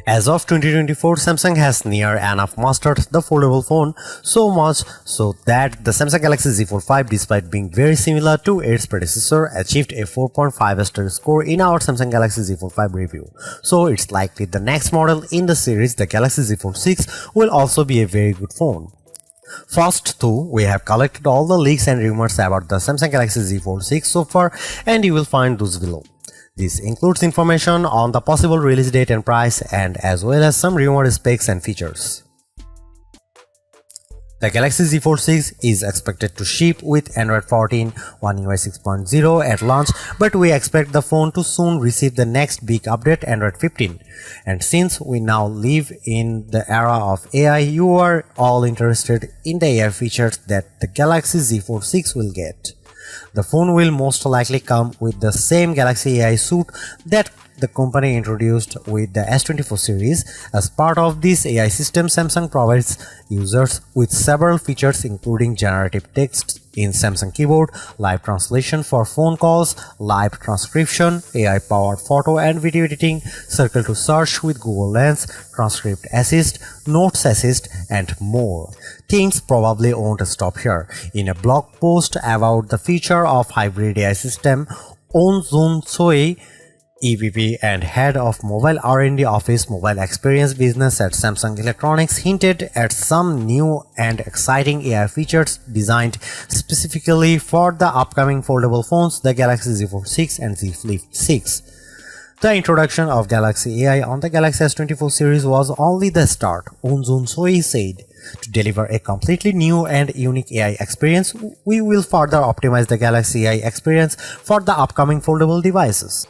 As of 2024, Samsung has near enough mastered the foldable phone, so much so that the Samsung Galaxy Z Fold 5, despite being very similar to its predecessor, achieved a 4.5 star score in our Samsung Galaxy Z Fold 5 review. So it's likely the next model in the series, the Galaxy Z Fold 6, will also be a very good phone. First though, we have collected all the leaks and rumors about the Samsung Galaxy Z Fold 6 so far, and you will find those below. This includes information on the possible release date and price, and as well as some rumored specs and features. The Galaxy Z Fold 6 is expected to ship with Android 14, One UI 6.0 at launch, but we expect the phone to soon receive the next big update, Android 15. And since we now live in the era of AI, you are all interested in the AI features that the Galaxy Z Fold 6 will get. The phone will most likely come with the same Galaxy AI suite that the company introduced with the S24 series. As part of this AI system, Samsung provides users with several features including generative text in Samsung Keyboard, live translation for phone calls, live transcription, AI-powered photo and video editing, circle to search with Google Lens, transcript assist, notes assist, and more. Things probably won't stop here. In a blog post about the feature of hybrid AI system, On Jun Choi, EVP and head of mobile R&D office mobile experience business at Samsung Electronics, hinted at some new and exciting AI features designed specifically for the upcoming foldable phones, the Galaxy Z Fold 6 and Z Flip 6. The introduction of Galaxy AI on the Galaxy S24 series was only the start, On Jun Choi said. To deliver a completely new and unique AI experience, we will further optimize the Galaxy AI experience for the upcoming foldable devices.